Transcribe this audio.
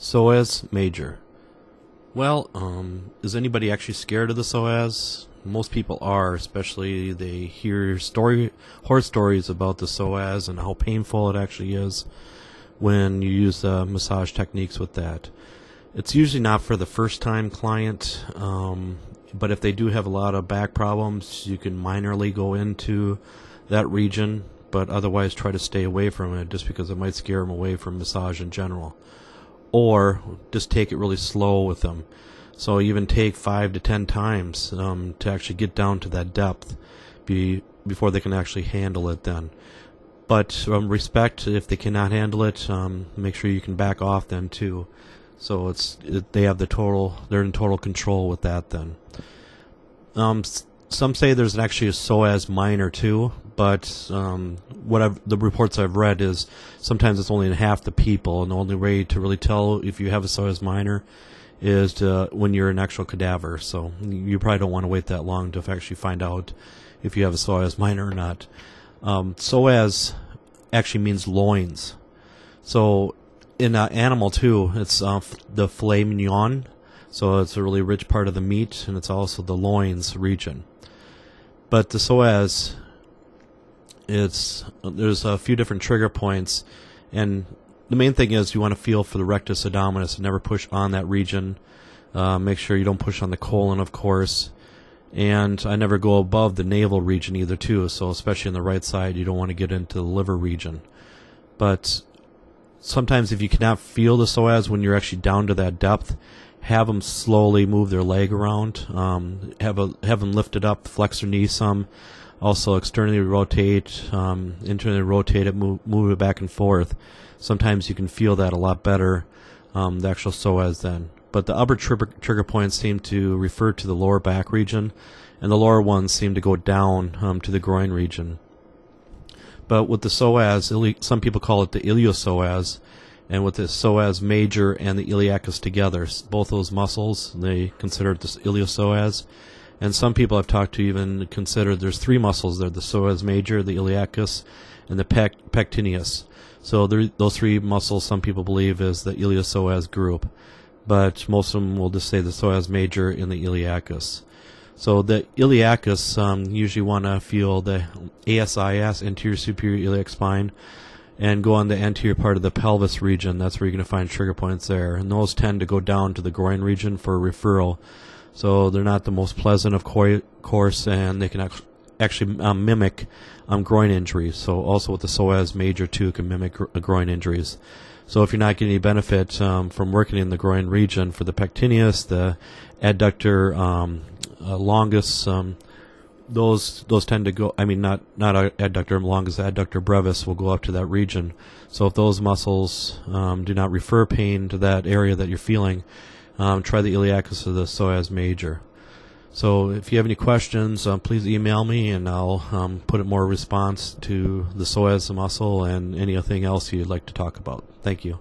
Psoas major. Well, is anybody actually scared of the psoas? Most people are, especially they hear horror stories about the psoas and how painful it actually is when you use massage techniques with that. It's usually not for the first time client, but if they do have a lot of back problems, you can minorly go into that region, but otherwise try to stay away from it just because it might scare them away from massage in general. Or just take it really slow with them. So even take 5 to 10 times to actually get down to that depth before they can actually handle it then. But respect, if they cannot handle it, make sure you can back off then too. So they're in total control with that then. Some say there's actually a psoas minor too, but the reports I've read is sometimes it's only in half the people, and the only way to really tell if you have a psoas minor is when you're an actual cadaver. So you probably don't want to wait that long to actually find out if you have a psoas minor or not. Psoas actually means loins. So in animal too, it's the filet mignon. So it's a really rich part of the meat, and it's also the loins region. But the psoas, there's a few different trigger points, and the main thing is you want to feel for the rectus abdominis and never push on that region. Make sure you don't push on the colon, of course. And I never go above the navel region either too, so especially on the right side, you don't want to get into the liver region. But sometimes if you cannot feel the psoas when you're actually down to that depth, have them slowly move their leg around. Have them lift it up, flex their knee some. Also externally rotate, internally rotate it, move it back and forth. Sometimes you can feel that a lot better, the actual psoas then. But the upper trigger points seem to refer to the lower back region, and the lower ones seem to go down to the groin region. But with the psoas, some people call it the iliopsoas, and with the psoas major and the iliacus together, both those muscles, they consider it the iliopsoas. And some people I've talked to even consider there's 3 muscles there: the psoas major, the iliacus, and the pectineus. So those 3 muscles some people believe is the iliopsoas group, but most of them will just say the psoas major and the iliacus. So the iliacus, usually want to feel the ASIS, anterior superior iliac spine, and go on the anterior part of the pelvis region. That's where you're going to find trigger points there. And those tend to go down to the groin region for referral. So they're not the most pleasant, of course, and they can actually mimic groin injuries. So also with the psoas major, too, it can mimic groin injuries. So if you're not getting any benefit from working in the groin region for the pectineus, the adductor longus, those tend to go, not adductor longus, adductor brevis will go up to that region. So if those muscles do not refer pain to that area that you're feeling, try the iliacus or the psoas major. So if you have any questions, please email me, and I'll put it more response to the psoas muscle and anything else you'd like to talk about. Thank you.